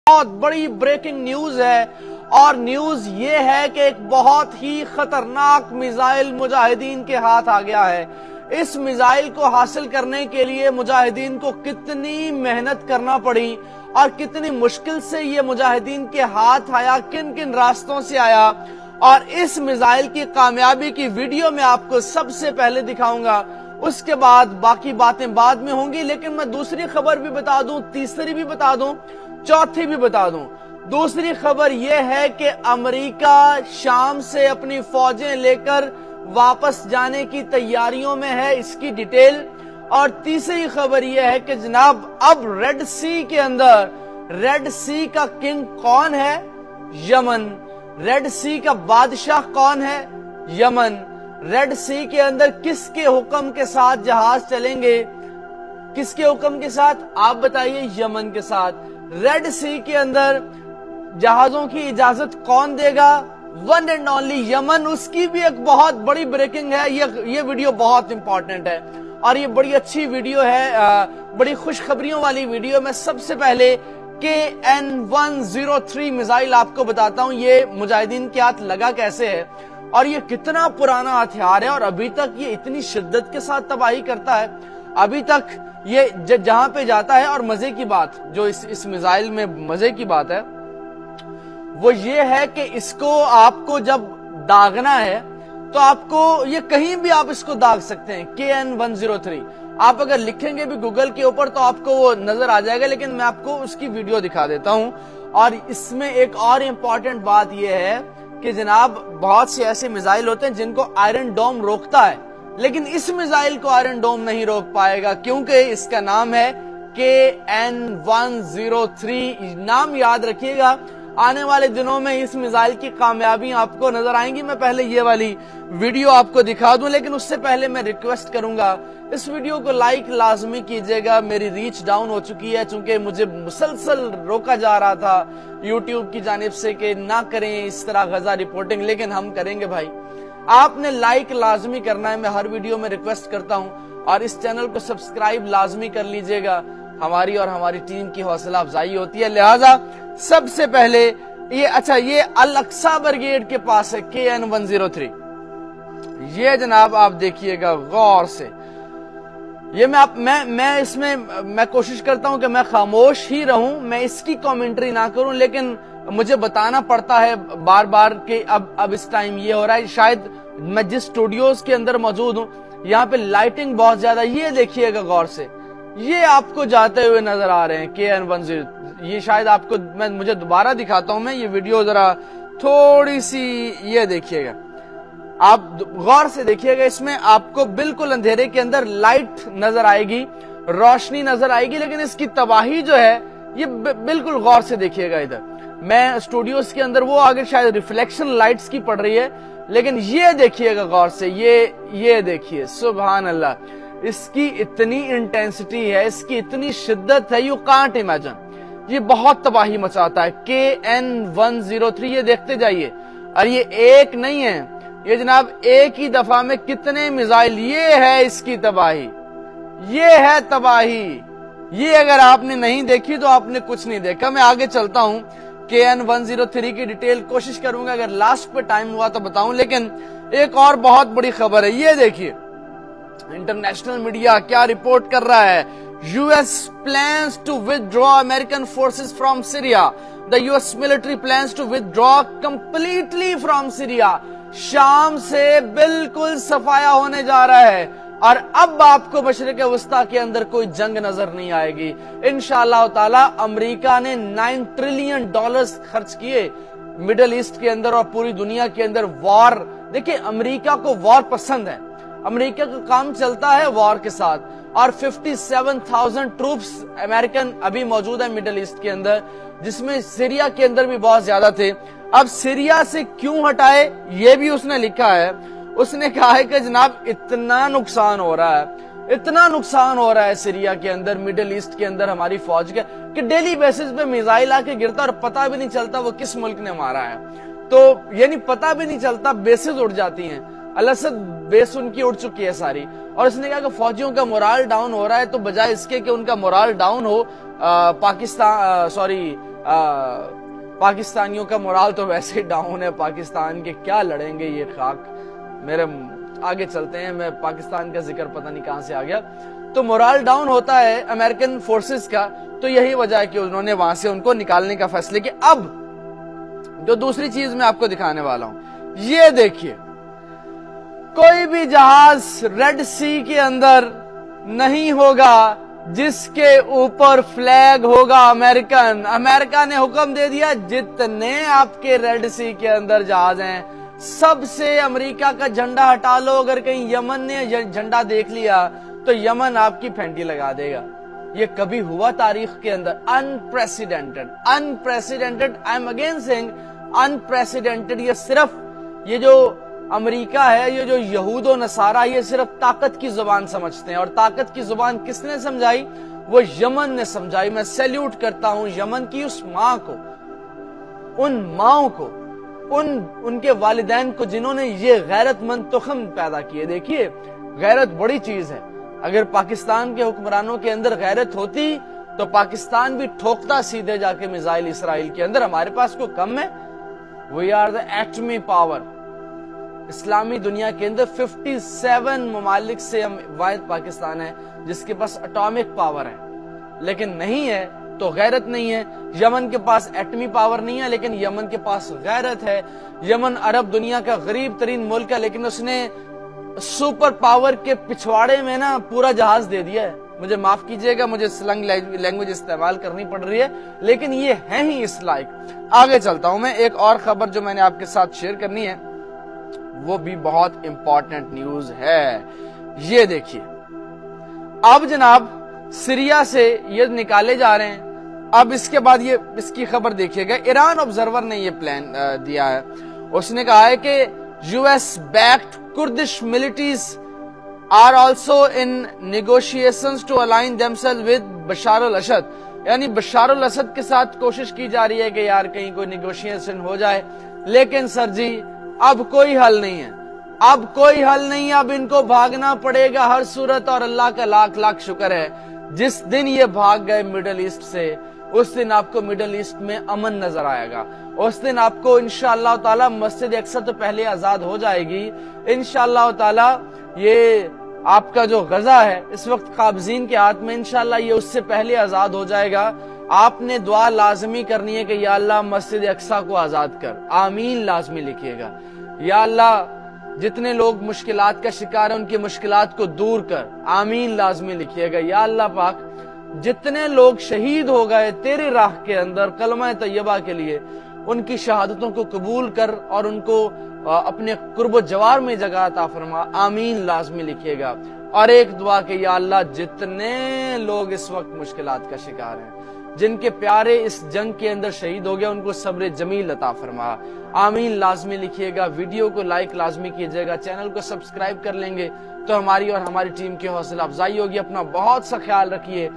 بہت بڑی breaking news ہے اور نیوز یہ ہے کہ ایک بہت ہی خطرناک میزائل مجاہدین کے ہاتھ آ گیا ہے۔ اس میزائل کو حاصل کرنے کے لیے مجاہدین کو کتنی محنت کرنا پڑی اور کتنی مشکل سے یہ مجاہدین کے ہاتھ آیا، کن کن راستوں سے آیا، اور اس میزائل کی کامیابی کی ویڈیو میں آپ کو سب سے پہلے دکھاؤں گا۔ اس کے بعد باقی باتیں بعد میں ہوں گی، لیکن میں دوسری خبر بھی بتا دوں، تیسری بھی بتا دوں، چوتھی بھی بتا دوں۔ دوسری خبر یہ ہے کہ امریکہ شام سے اپنی فوجیں لے کر واپس جانے کی تیاریوں میں ہے، اس کی ڈیٹیل۔ اور تیسری خبر یہ ہے کہ جناب اب ریڈ سی کے اندر ریڈ سی کا کنگ کون ہے؟ یمن۔ ریڈ سی کا بادشاہ کون ہے؟ یمن۔ ریڈ سی کے اندر کس کے حکم کے ساتھ جہاز چلیں گے؟ کس کے حکم کے ساتھ؟ آپ بتائیے، یمن کے ساتھ۔ ریڈ سی کے اندر جہازوں کی اجازت کون دے گا؟ ون اینڈ اونلی یمن۔ اس کی بھی ایک بہت بڑی بریکنگ ہے، یہ ویڈیو بہت امپورٹنٹ ہے اور یہ بڑی اچھی ویڈیو ہے، بڑی خوشخبریوں والی ویڈیو۔ میں سب سے پہلے KN-103 میزائل آپ کو بتاتا ہوں، یہ مجاہدین کے ہاتھ لگا کیسے ہے اور یہ کتنا پرانا ہتھیار ہے اور ابھی تک یہ اتنی شدت کے ساتھ تباہی کرتا ہے۔ ابھی تک یہ جہاں پہ جاتا ہے، اور مزے کی بات جو اس میزائل میں مزے کی بات ہے وہ یہ ہے کہ اس کو آپ کو جب داغنا ہے تو آپ کو یہ کہیں بھی آپ اس کو داغ سکتے ہیں۔ KN-103 آپ اگر لکھیں گے بھی گوگل کے اوپر تو آپ کو وہ نظر آ جائے گا، لیکن میں آپ کو اس کی ویڈیو دکھا دیتا ہوں۔ اور اس میں ایک اور امپورٹنٹ بات یہ ہے کہ جناب بہت سے ایسے میزائل ہوتے ہیں جن کو آئرن ڈوم روکتا ہے، لیکن اس میزائل کو آئرن ڈوم نہیں روک پائے گا، کیونکہ اس کا نام ہے KN-103۔ نام یاد رکھیے گا، آنے والے دنوں میں اس میزائل کی کامیابی آپ کو نظر آئیں گی۔ میں پہلے یہ والی ویڈیو آپ کو دکھا دوں، لیکن اس سے پہلے میں ریکویسٹ کروں گا اس ویڈیو کو لائک لازمی کیجئے گا۔ میری ریچ ڈاؤن ہو چکی ہے، چونکہ مجھے مسلسل روکا جا رہا تھا یوٹیوب کی جانب سے کہ نہ کریں اس طرح غزہ رپورٹنگ، لیکن ہم کریں گے بھائی۔ آپ نے لائک لازمی کرنا ہے، میں ہر ویڈیو میں ریکویسٹ کرتا ہوں، اور اس چینل کو سبسکرائب لازمی کر لیجئے گا، ہماری اور ہماری ٹیم کی حوصلہ افزائی ہوتی ہے۔ لہٰذا سب سے پہلے یہ الاقصی بریگیڈ کے پاس ہے KN-103۔ یہ جناب آپ دیکھیے گا غور سے، یہ میں کوشش کرتا ہوں کہ میں خاموش ہی رہوں، میں اس کی کامنٹری نہ کروں، لیکن مجھے بتانا پڑتا ہے بار بار کہ اب اس ٹائم یہ ہو رہا ہے۔ شاید میں جس اسٹوڈیوز کے اندر موجود ہوں یہاں پہ لائٹنگ بہت زیادہ، یہ دیکھیے گا غور سے، یہ آپ کو جاتے ہوئے نظر آ رہے ہیں KN-103۔ یہ شاید آپ کو مجھے دوبارہ دکھاتا ہوں، میں یہ ویڈیو ذرا تھوڑی سی یہ دیکھیے گا، آپ غور سے دیکھیے گا، اس میں آپ کو بالکل اندھیرے کے اندر لائٹ نظر آئے گی، روشنی نظر آئے گی، لیکن اس کی تباہی جو ہے یہ بالکل غور سے دیکھیے گا۔ ادھر میں اسٹوڈیوز کے اندر وہ آگے شاید ریفلیکشن لائٹس کی پڑ رہی ہے، لیکن یہ دیکھیے گا غور سے، یہ دیکھیے، سبحان اللہ، اس کی اتنی انٹینسٹی ہے، اس کی اتنی شدت ہے، یو کانٹ امیجن، یہ بہت تباہی مچاتا ہے۔ KN-103 یہ دیکھتے جائیے، اور یہ ایک نہیں ہے، یہ جناب ایک ہی دفعہ میں کتنے میزائل، یہ ہے اس کی تباہی، یہ ہے تباہی۔ یہ اگر آپ نے نہیں دیکھی تو آپ نے کچھ نہیں دیکھا۔ میں آگے چلتا ہوں، KN-103 کی ڈیٹیل کوشش کروں گا، اگر لاسٹ پہ ٹائم ہوا تو بتاؤں، لیکن ایک اور بہت بڑی خبر ہے، یہ دیکھیے انٹرنیشنل میڈیا کیا رپورٹ کر رہا ہے۔ US plans to withdraw American forces from Syria. The US military plans to withdraw completely from Syria. شام سے بالکل صفایا ہونے جا رہا ہے، اور اب آپ کو مشرق وسطیٰ کے اندر کوئی جنگ نظر نہیں آئے گی انشاءاللہ تعالی۔ امریکہ نے $9 ٹریلین خرچ کیے مڈل ایسٹ کے اندر اور پوری دنیا کے اندر وار۔ دیکھیں امریکہ کو وار پسند ہے، امریکہ کا کام چلتا ہے وار کے ساتھ، اور 57,000 ٹروپس امریکن ابھی موجود ہیں مڈل ایسٹ کے اندر، جس میں سیریا کے اندر بھی بہت زیادہ تھے۔ اب سیریا سے کیوں ہٹائے یہ بھی اس نے لکھا ہے، اس نے کہا ہے کہ جناب اتنا نقصان ہو رہا ہے سیریا کے اندر، مڈل ایسٹ کے اندر ہماری فوج کے، کہ ڈیلی بیسز پہ میزائل آ کے گرتا اور پتہ بھی نہیں چلتا وہ کس ملک نے مارا ہے، تو یعنی پتہ بھی نہیں چلتا، بیسز اڑ جاتی ہیں۔ الاسد بیس ان کی اڑ چکی ہے ساری، اور اس نے کہا کہ فوجیوں کا مورال ڈاؤن ہو رہا ہے، تو بجائے اس کے کہ ان کا مورال ڈاؤن ہو، پاکستانیوں کا مورال تو ویسے ہی ڈاؤن ہے، پاکستان کے کیا لڑیں گے یہ خاک، میرے آگے چلتے ہیں، میں پاکستان کا ذکر پتہ نہیں کہاں سے آ گیا، تو مورال ڈاؤن ہوتا ہے امریکن فورسز کا، تو یہی وجہ ہے کہ انہوں نے وہاں سے ان کو نکالنے کا فیصلہ کیا۔ اب جو دوسری چیز میں آپ کو دکھانے والا ہوں، یہ دیکھیے، کوئی بھی جہاز ریڈ سی کے اندر نہیں ہوگا جس کے اوپر فلیگ ہوگا امریکن۔ امریکہ نے حکم دے دیا جتنے آپ کے ریڈ سی کے اندر جہاز ہیں سب سے امریکہ کا جھنڈا ہٹا لو، اگر کہیں یمن نے جھنڈا دیکھ لیا تو یمن آپ کی پھینٹی لگا دے گا۔ یہ کبھی ہوا تاریخ کے اندر، unprecedented I am again saying unprecedented۔ یہ صرف یہ جو امریکہ ہے، یہ جو یہود و نصارہ، یہ صرف طاقت کی زبان سمجھتے ہیں، اور طاقت کی زبان کس نے سمجھائی؟ وہ یمن نے سمجھائی۔ میں سیلیوٹ کرتا ہوں یمن کی اس ماں کو، ان ماؤں کو، ان کے والدین کو جنہوں نے یہ غیرت مند تخم پیدا کیے۔ دیکھیے غیرت بڑی چیز ہے، اگر پاکستان کے حکمرانوں کے اندر غیرت ہوتی تو پاکستان بھی ٹھوکتا سیدھے جا کے میزائل اسرائیل کے اندر۔ ہمارے پاس کو کم ہے، we are the atomy power۔ اسلامی دنیا کے اندر 57 ممالک سے ہم واحد پاکستان ہے جس کے پاس اٹامک پاور ہے، لیکن نہیں ہے تو غیرت نہیں ہے۔ یمن کے پاس ایٹمی پاور نہیں ہے لیکن یمن کے پاس غیرت ہے۔ یمن عرب دنیا کا غریب ترین ملک ہے لیکن اس نے سپر پاور کے پچھواڑے میں نا پورا جہاز دے دیا ہے۔ مجھے معاف کیجئے گا، مجھے سلنگ لینگویج استعمال کرنی پڑ رہی ہے، لیکن یہ ہے ہی اس لائق۔ آگے چلتا ہوں میں، ایک اور خبر جو میں نے آپ کے ساتھ شیئر کرنی ہے وہ بھی بہت امپورٹنٹ نیوز ہے۔ یہ دیکھیے، اب جناب سیریا سے یہ نکالے جا رہے ہیں۔ اب اس کے بعد یہ اس کی خبر دیکھیے گا، ایران آبزرور نے یہ پلان دیا ہے۔ اس نے کہا ہے کہ US backed Kurdish militias are also in negotiations to align themselves with Bashar al-Assad. یعنی بشار الاسد کے ساتھ کوشش کی جا رہی ہے کہ یار کہیں کوئی نیگوشیشن ہو جائے، لیکن سر جی اب کوئی حل نہیں ہے، اب کوئی حل نہیں ہے، اب ان کو بھاگنا پڑے گا ہر صورت، اور اللہ کا لاکھ لاکھ شکر ہے جس دن یہ بھاگ گئے مڈل ایسٹ سے، اس دن آپ کو مڈل ایسٹ میں امن نظر آئے گا۔ اس دن آپ کو انشاءاللہ تعالی مسجد اقصی تو پہلے آزاد ہو جائے گی انشاءاللہ تعالی۔ یہ آپ کا جو غزہ ہے اس وقت قابضین کے ہاتھ میں، انشاءاللہ یہ اس سے پہلے آزاد ہو جائے گا۔ آپ نے دعا لازمی کرنی ہے کہ یا اللہ مسجد اقصی کو آزاد کر، آمین لازمی لکھیے گا۔ یا اللہ جتنے لوگ مشکلات کا شکار ہیں ان کی مشکلات کو دور کر، آمین لازمی لکھیے گا۔ یا اللہ پاک جتنے لوگ شہید ہو گئے تیری راہ کے اندر کلمہ طیبہ کے لیے، ان کی شہادتوں کو قبول کر اور ان کو اپنے قرب و جوار میں جگہ عطا فرما، آمین لازمی لکھیے گا۔ اور ایک دعا کہ یا اللہ جتنے لوگ اس وقت مشکلات کا شکار ہیں، جن کے پیارے اس جنگ کے اندر شہید ہو گیا، ان کو صبر جمیل عطا فرما، آمین لازمی لکھیے گا۔ ویڈیو کو لائک لازمی کیجئے گا، چینل کو سبسکرائب کر لیں گے تو ہماری اور ہماری ٹیم کی حوصلہ افزائی ہوگی۔ اپنا بہت سا خیال رکھیے۔